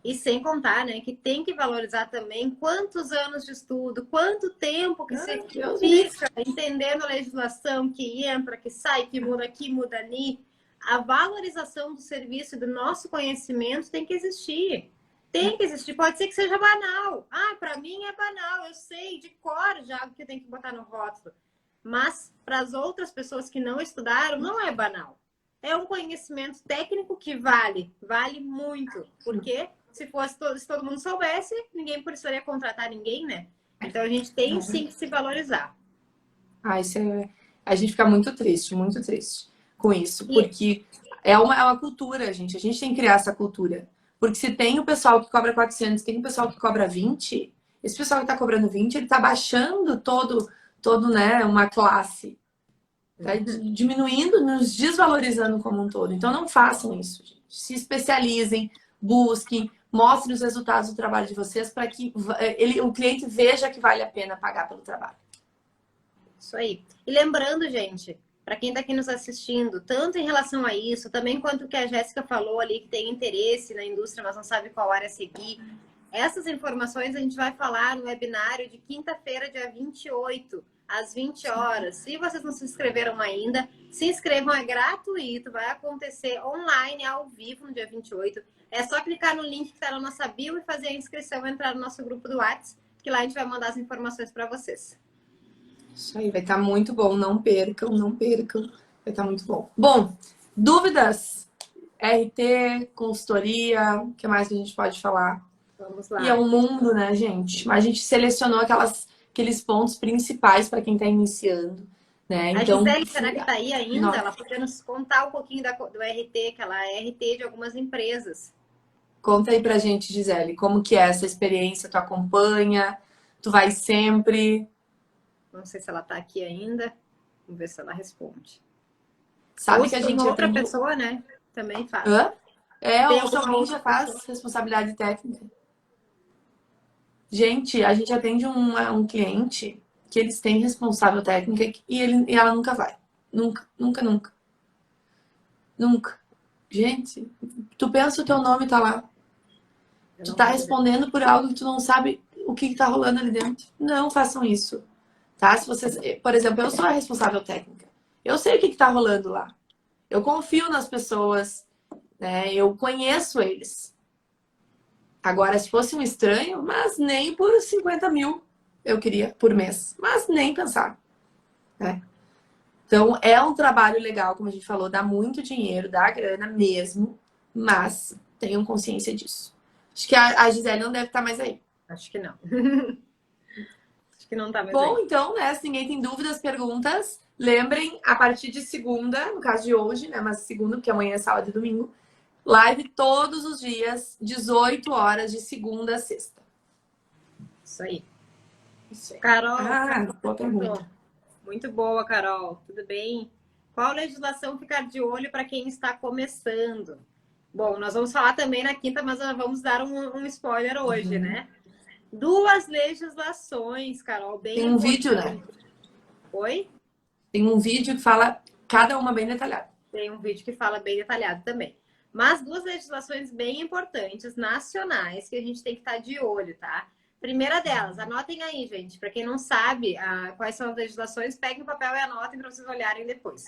E sem contar, né, que tem que valorizar também quantos anos de estudo, quanto tempo que você fica entendendo a legislação que entra, que sai, que muda aqui, muda ali. A valorização do serviço, do nosso conhecimento tem que existir. Tem que existir. Pode ser que seja banal. Ah, para mim é banal. Eu sei de cor já o que eu tenho que botar no rótulo. Mas para as outras pessoas que não estudaram, não é banal. É um conhecimento técnico que vale muito. Por quê? se todo mundo soubesse, ninguém precisaria contratar ninguém, né? Então a gente tem sim que se valorizar. Isso a gente fica muito triste com isso, E porque é uma cultura, gente. A gente tem que criar essa cultura. Porque se tem o pessoal que cobra 400, tem o pessoal que cobra 20, esse pessoal que tá cobrando 20, ele tá baixando todo, né, uma classe. Tá diminuindo, nos desvalorizando como um todo. Então não façam isso, gente. Se especializem, busquem, mostrem os resultados do trabalho de vocês para que o cliente veja que vale a pena pagar pelo trabalho. isso aí. E lembrando, gente, para quem está aqui nos assistindo, tanto em relação a isso, também quanto o que a Jéssica falou ali, que tem interesse na indústria, mas não sabe qual área seguir, essas informações a gente vai falar no webinário de quinta-feira, dia 28, às 20 horas. Se vocês não se inscreveram ainda, se inscrevam, é gratuito, vai acontecer online, ao vivo, no dia 28. É só clicar no link que está na nossa bio e fazer a inscrição, entrar no nosso grupo do WhatsApp, que lá a gente vai mandar as informações para vocês. Isso aí, vai estar muito bom. Não percam, não percam. Vai estar muito bom. Bom, dúvidas? RT, consultoria, o que mais que a gente pode falar? Vamos lá. E é um mundo, né, gente? Mas a gente selecionou aqueles pontos principais para quem está iniciando, né? A Então, Gisele, será que está aí ainda? Nossa. Ela podia nos contar um pouquinho do RT, que ela é RT de algumas empresas. Conta aí pra gente, Gisele, como que é essa experiência? Tu acompanha? Tu vai sempre? Não sei se ela está aqui ainda. Vamos ver se ela responde. Sabe ou que a se gente uma outra atende... pessoa, né? Também faz. Hã? Tem Ou se alguém já faz pessoa. responsabilidade técnica. Gente, a gente atende um cliente que eles têm responsável técnica e ela nunca vai. Nunca, nunca, nunca. Nunca. Gente, tu pensa o teu nome tá lá. Tu tá respondendo por algo que tu não sabe o que tá rolando ali dentro. Não façam isso. Tá? Se vocês, por exemplo, eu sou a responsável técnica. Eu sei o que tá rolando lá. Eu confio nas pessoas, né? Eu conheço eles. Agora, se fosse um estranho, mas nem por 50 mil eu queria por mês. Mas nem pensar. Né? Então, é um trabalho legal, como a gente falou, dá muito dinheiro, dá grana mesmo, mas tenham consciência disso. Acho que a Gisele não deve estar mais aí. Acho que não. Acho que não tá mais Bom, aí. então, né, se ninguém tem dúvidas, perguntas, lembrem, a partir de segunda, no caso de hoje, né, mas segunda, porque amanhã é sábado e domingo, live todos os dias, 18 horas, de segunda a sexta. Isso aí. Isso aí. Carol, boa pergunta. Muito boa, Carol. Tudo bem? Qual legislação ficar de olho para quem está começando? Bom, nós vamos falar também na quinta, mas nós vamos dar um spoiler hoje, né? 2 legislações, Carol, bem Tem um vídeo, né? Oi? Tem um vídeo que fala cada uma bem detalhada. Tem um vídeo que fala bem detalhado também. Mas 2 legislações bem importantes, nacionais, que a gente tem que estar de olho, tá? Primeira delas, anotem aí, gente. Para quem não sabe quais são as legislações, peguem o papel e anotem para vocês olharem depois.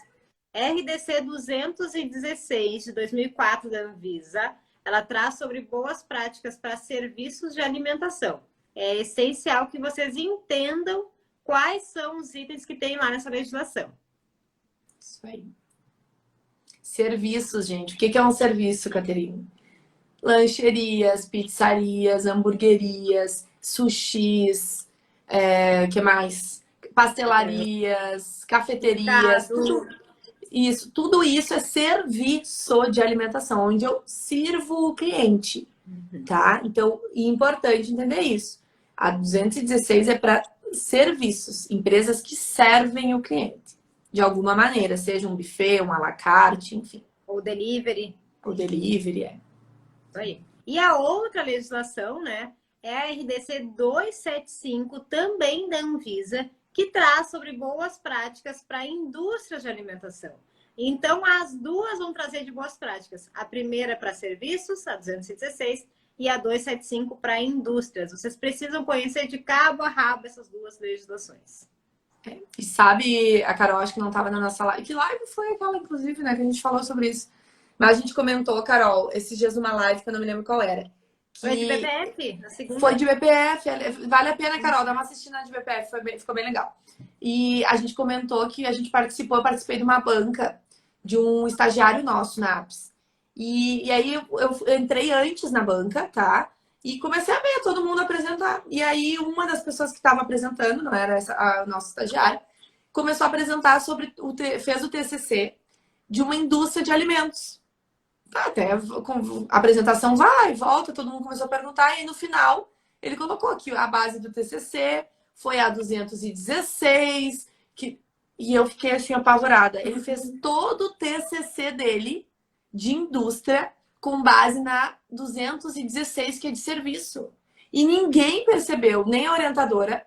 RDC 216 de 2004 da Anvisa, ela traz sobre boas práticas para serviços de alimentação. É essencial que vocês entendam quais são os itens que tem lá nessa legislação. Isso aí. Serviços, gente. O que é um serviço, Caterina? Lancherias, pizzarias, hamburguerias, sushis, que mais? Pastelarias, cafeterias, tudo isso é serviço de alimentação, onde eu sirvo o cliente, tá? Então, é importante entender isso. A 216 é para serviços, empresas que servem o cliente, de alguma maneira, seja um buffet, um à la carte, enfim. Ou delivery. O delivery, Isso aí. E a outra legislação, né, é a RDC 275, também da Anvisa, que traz sobre boas práticas para indústrias de alimentação. Então, as duas vão trazer de boas práticas. A primeira para serviços, a 216, e a 275 para indústrias. Vocês precisam conhecer de cabo a rabo essas 2 legislações. E sabe, a Carol, acho que não estava na nossa live. Que live foi aquela, inclusive, né, que a gente falou sobre isso. Mas a gente comentou, Carol, esses dias numa live que eu não me lembro qual era. Foi de BPF, na segunda. Foi de BPF. Vale a pena, Carol, dar uma assistida de BPF. Ficou bem legal. E a gente comentou que a gente participei de uma banca de um estagiário nosso na APS. E aí eu entrei antes na banca, tá? E comecei a ver todo mundo apresentar. E aí uma das pessoas que estava apresentando, não era essa, a nossa estagiária, começou a apresentar sobre fez o TCC de uma indústria de alimentos. Tá, até com a apresentação vai, volta, todo mundo começou a perguntar, e aí no final ele colocou aqui a base do TCC foi a 216, e eu fiquei assim apavorada. Ele fez todo o TCC dele de indústria com base na 216, que é de serviço. E ninguém percebeu, nem a orientadora,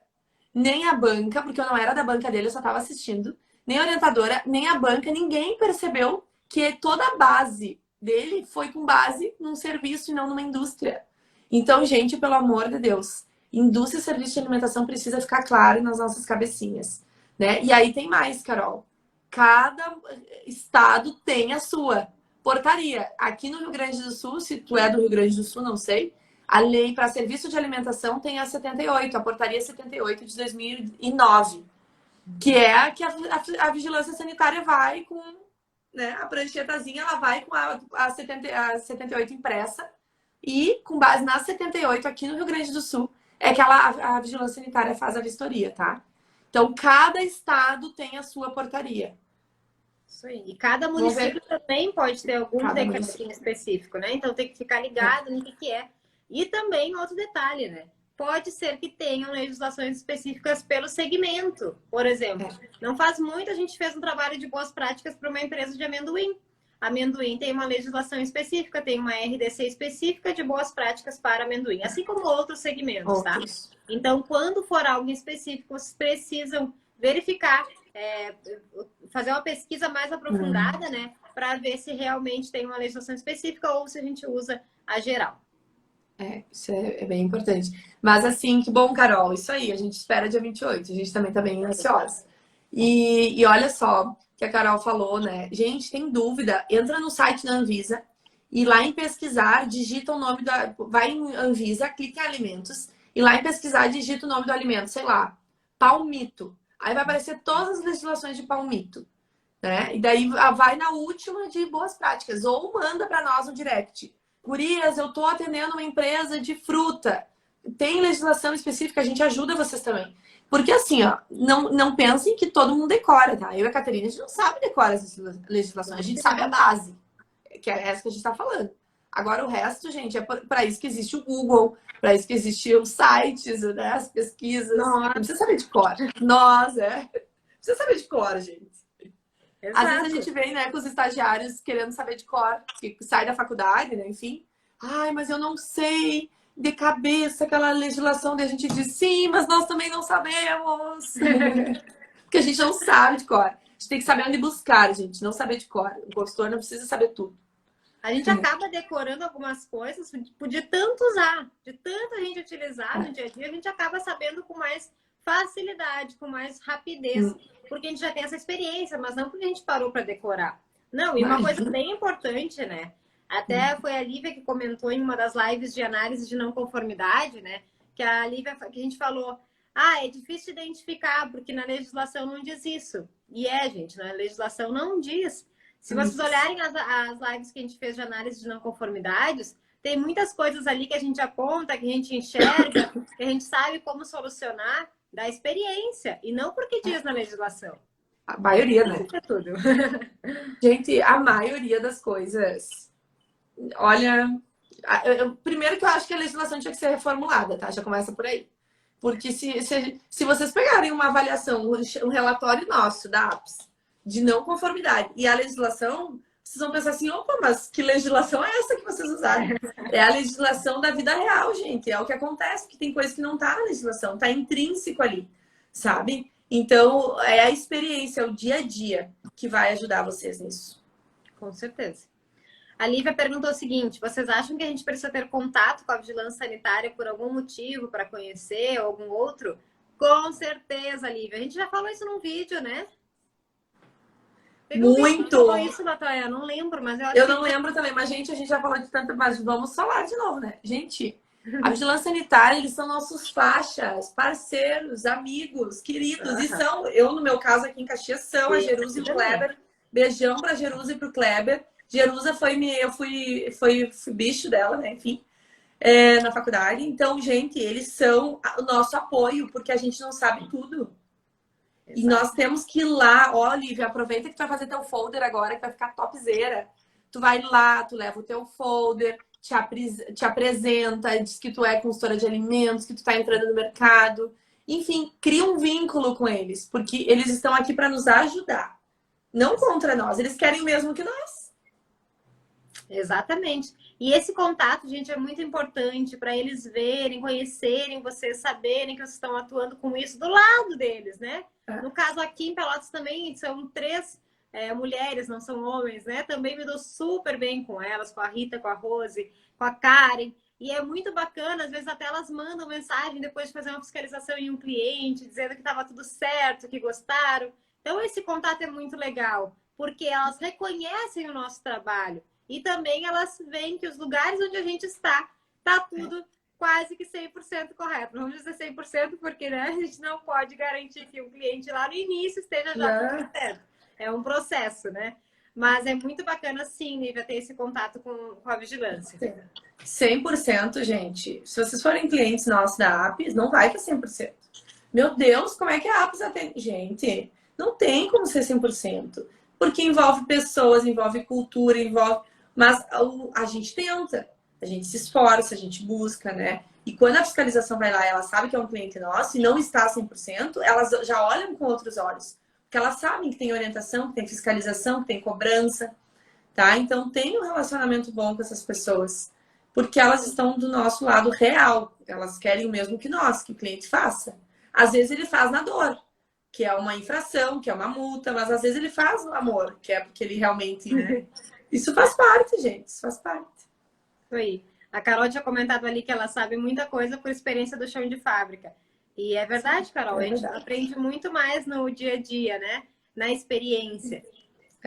nem a banca, porque eu não era da banca dele, eu só estava assistindo, nem a orientadora, nem a banca, ninguém percebeu que toda a base dele foi com base num serviço e não numa indústria. Então, gente, pelo amor de Deus, indústria e serviço de alimentação precisa ficar claro nas nossas cabecinhas, né? E aí tem mais, Carol. Cada estado tem a sua portaria. Aqui no Rio Grande do Sul, se tu é do Rio Grande do Sul, não sei, a lei para serviço de alimentação tem a 78, a portaria 78 de 2009, que é a que a vigilância sanitária vai com, né, a pranchetazinha, ela vai com a 78 impressa, e com base na 78 aqui no Rio Grande do Sul é que a vigilância sanitária faz a vistoria, tá? Então, cada estado tem a sua portaria. Isso aí. E cada município também pode ter algum decreto específico, né? Então tem que ficar ligado no que é. E também outro detalhe, né? Pode ser que tenham legislações específicas pelo segmento. Por exemplo, não faz muito a gente fez um trabalho de boas práticas para uma empresa de amendoim. Amendoim tem uma legislação específica, tem uma RDC específica de boas práticas para amendoim, assim como outros segmentos, tá? Então, quando for algo específico, vocês precisam verificar, fazer uma pesquisa mais aprofundada, né? Para ver se realmente tem uma legislação específica ou se a gente usa a geral. Isso é bem importante. Mas assim, que bom, Carol. Isso aí, a gente espera dia 28. A gente também tá bem ansiosa. E olha só que a Carol falou, né? Gente, tem dúvida? Entra no site da Anvisa e lá em pesquisar, digita o nome da... Vai em Anvisa, clica em alimentos e lá em pesquisar, digita o nome do alimento. Sei lá, palmito. Aí vai aparecer todas as legislações de palmito, né? E daí vai na última de boas práticas. Ou manda para nós no direct. Gurias, eu tô atendendo uma empresa de fruta. Tem legislação específica, a gente ajuda vocês também. Porque assim, ó, não pensem que todo mundo decora, tá? Eu e a Catarina, a gente não sabe decorar essas legislações, a gente sabe a base, que é essa que a gente tá falando. Agora o resto, gente, é para isso que existe o Google, para isso que existem os sites, né? As pesquisas. Não precisa saber de cor. Precisa saber de cor, gente. Exato. Às vezes a gente vem, né, com os estagiários querendo saber de cor, que sai da faculdade, né, enfim. Ai, mas eu não sei de cabeça aquela legislação. Daí a gente diz, sim, mas nós também não sabemos. Porque a gente não sabe de cor. A gente tem que saber onde buscar, gente, não saber de cor. O consultor não precisa saber tudo. A gente acaba decorando algumas coisas, de tanto usar, de tanta gente utilizar no dia a dia, a gente acaba sabendo com mais facilidade, com mais rapidez, porque a gente já tem essa experiência, mas não porque a gente parou para decorar. Não, e uma coisa bem importante, né? Até foi a Lívia que comentou em uma das lives de análise de não conformidade, né? Que a Lívia, que a gente falou, é difícil de identificar, porque na legislação não diz isso. E gente, na legislação não diz. Se vocês olharem as lives que a gente fez de análise de não conformidades, tem muitas coisas ali que a gente aponta, que a gente enxerga, que a gente sabe como solucionar da experiência, e não porque diz na legislação. A maioria, né? É tudo. Gente, a maioria das coisas... Olha... Primeiro que eu acho que a legislação tinha que ser reformulada, tá? Já começa por aí. Porque se vocês pegarem uma avaliação, um relatório nosso da APS, de não conformidade, e a legislação, vocês vão pensar assim, opa, mas que legislação é essa que vocês usaram? É a legislação da vida real, gente. É o que acontece, que tem coisa que não tá na legislação, tá intrínseco ali, sabe? Então, é a experiência, é o dia a dia que vai ajudar vocês nisso. Com certeza. A Lívia perguntou o seguinte, vocês acham que a gente precisa ter contato com a vigilância sanitária por algum motivo, para conhecer, ou algum outro? Com certeza, Lívia. A gente já falou isso num vídeo, né? Muito! Isso, Natalia, eu não lembro, mas eu não lembro também, mas gente, a gente já falou de tanto, mas vamos falar de novo, né? Gente, a vigilância sanitária, eles são nossos faixas, parceiros, amigos, queridos, e são, eu no meu caso aqui em Caxias, são a Jerusa e o Kleber. Beijão pra Jerusa e pro Kleber, Jerusa fui bicho dela, né? Enfim, na faculdade. Então, gente, eles são o nosso apoio, porque a gente não sabe tudo. Exato. E nós temos que ir lá. Ó, Lívia, aproveita que tu vai fazer teu folder agora, que vai ficar topzera. Tu vai lá, tu leva o teu folder, te apresenta, diz que tu é consultora de alimentos, que tu tá entrando no mercado. Enfim, cria um vínculo com eles, porque eles estão aqui para nos ajudar. Não contra nós, eles querem o mesmo que nós. Exatamente. E esse contato, gente, é muito importante para eles verem, conhecerem vocês, saberem que vocês estão atuando com isso do lado deles, né? No caso aqui em Pelotas também são 3 mulheres, não são homens, né? Também me dou super bem com elas, com a Rita, com a Rose, com a Karen. E é muito bacana, às vezes até elas mandam mensagem depois de fazer uma fiscalização em um cliente, dizendo que estava tudo certo, que gostaram. Então esse contato é muito legal, porque elas reconhecem o nosso trabalho. E também elas veem que os lugares onde a gente está tudo quase que 100% correto. Vamos dizer 100% porque, né, a gente não pode garantir que o cliente lá no início esteja já tudo certo. É um processo, né? Mas é muito bacana, sim, Lívia, ter esse contato com a vigilância. 100%, gente. Se vocês forem clientes nossos da Apps, não vai que é 100%. Meu Deus, como é que a Apps atende? Gente, não tem como ser 100%. Porque envolve pessoas, envolve cultura, envolve... Mas a gente tenta, a gente se esforça, a gente busca, né? E quando a fiscalização vai lá, ela sabe que é um cliente nosso e não está 100%, elas já olham com outros olhos. Porque elas sabem que tem orientação, que tem fiscalização, que tem cobrança, tá? Então tem um relacionamento bom com essas pessoas. Porque elas estão do nosso lado real. Elas querem o mesmo que nós, que o cliente faça. Às vezes ele faz na dor, que é uma infração, que é uma multa, mas às vezes ele faz no amor, que é porque ele realmente, né? Isso faz parte, gente. Isso faz parte. Foi. A Carol tinha comentado ali que ela sabe muita coisa por experiência do chão de fábrica. E é verdade, Carol. A gente aprende muito mais no dia a dia, né? Na experiência.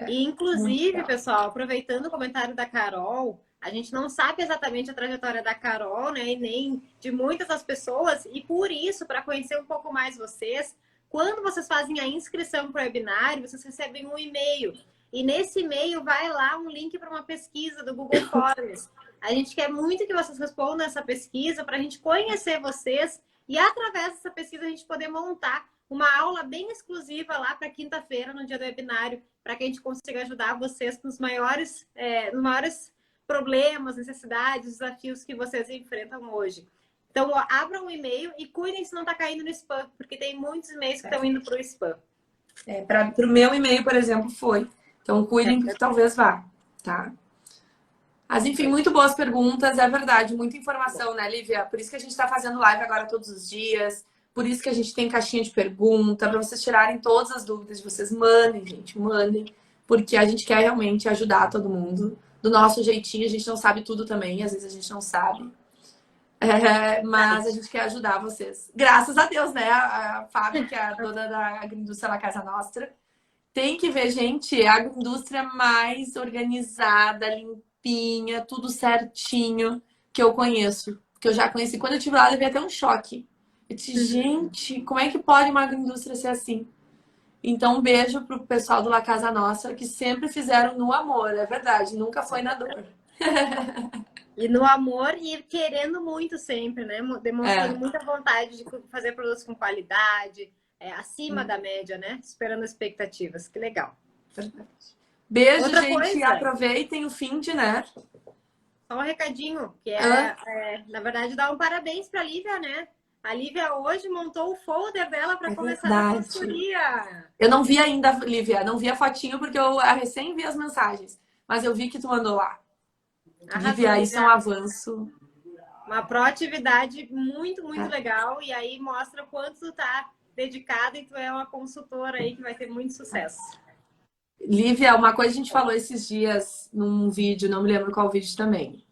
E, inclusive, pessoal, aproveitando o comentário da Carol, a gente não sabe exatamente a trajetória da Carol, né? E nem de muitas das pessoas. E por isso, para conhecer um pouco mais vocês, quando vocês fazem a inscrição para o webinário, vocês recebem um e-mail. E nesse e-mail vai lá um link para uma pesquisa do Google Forms. A gente quer muito que vocês respondam essa pesquisa para a gente conhecer vocês e, através dessa pesquisa, a gente poder montar uma aula bem exclusiva lá para quinta-feira, no dia do webinário, para que a gente consiga ajudar vocês nos maiores problemas, necessidades, desafios que vocês enfrentam hoje. Então, abram um e-mail e cuidem se não está caindo no spam, porque tem muitos e-mails que estão indo para o spam. Para o meu e-mail, por exemplo, foi. Então, cuidem porque talvez vá, tá? Mas, enfim, muito boas perguntas. É verdade, muita informação, né, Lívia? Por isso que a gente está fazendo live agora todos os dias. Por isso que a gente tem caixinha de pergunta, para vocês tirarem todas as dúvidas de vocês. Mandem, gente, mandem. Porque a gente quer realmente ajudar todo mundo. Do nosso jeitinho, a gente não sabe tudo também. Às vezes a gente não sabe. Mas a gente quer ajudar vocês. Graças a Deus, né? A Fábio, que é a dona da agroindústria La Casa Nostra, tem que ver, gente, a agroindústria mais organizada, limpinha, tudo certinho que eu conheço. Que eu já conheci. Quando eu estive lá, eu levei até um choque. Eu disse, gente, como é que pode uma agroindústria ser assim? Então, um beijo pro pessoal do La Casa Nostra, que sempre fizeram no amor, é verdade, nunca foi na dor. E no amor e querendo muito sempre, né? Demonstrando muita vontade de fazer produtos com qualidade, acima da média, né? Superando expectativas. Que legal. Verdade. Beijo, outra gente. Coisa, aproveitem o fim de, né? Só um recadinho, que na verdade, dar um parabéns para a Lívia, né? A Lívia hoje montou o folder dela para começar a consultoria. Eu não vi ainda, Lívia, não vi a fotinho porque eu recém vi as mensagens. Mas eu vi que tu mandou lá. Lívia, isso é um avanço. Uma proatividade muito, muito legal. E aí mostra o quanto tu tá dedicada e tu é uma consultora aí que vai ter muito sucesso. Lívia, uma coisa que a gente falou esses dias num vídeo, não me lembro qual vídeo também.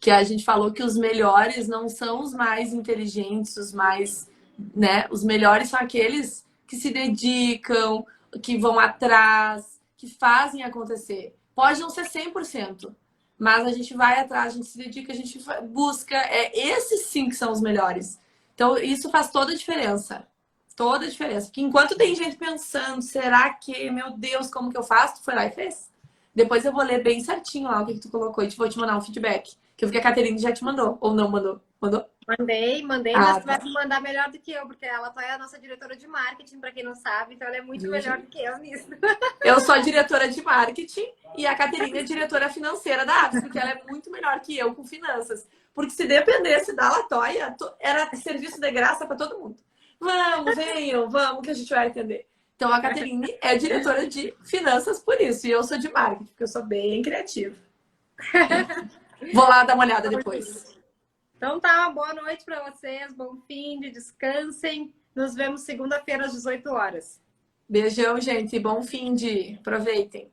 Que a gente falou que os melhores não são os mais inteligentes, os mais, né? Os melhores são aqueles que se dedicam, que vão atrás, que fazem acontecer. Pode não ser 100%, mas a gente vai atrás, a gente se dedica, a gente busca. Esses sim que são os melhores. Então, isso faz toda a diferença. Toda a diferença. Porque enquanto tem gente pensando, será que, meu Deus, como que eu faço? Tu foi lá e fez. Depois eu vou ler bem certinho lá o que tu colocou e vou te mandar um feedback. Que eu vi que a Caterine já te mandou. Ou não mandou? Mandou? Mandei, Ah, mas tu vai tá. me mandar melhor do que eu, porque ela é a nossa diretora de marketing, para quem não sabe, então ela é muito melhor do que eu nisso. Eu sou a diretora de marketing e a Caterine é diretora financeira da Aves, porque ela é muito melhor que eu com finanças. Porque se dependesse da Latoya, era serviço de graça para todo mundo. Vamos, venham, vamos, que a gente vai atender. Então a Caterine é diretora de finanças por isso, e eu sou de marketing, porque eu sou bem criativa. Vou lá dar uma olhada depois. Então tá, boa noite para vocês, bom fim de descansem. Nos vemos segunda-feira às 18 horas. Beijão, gente. Bom fim de. Aproveitem.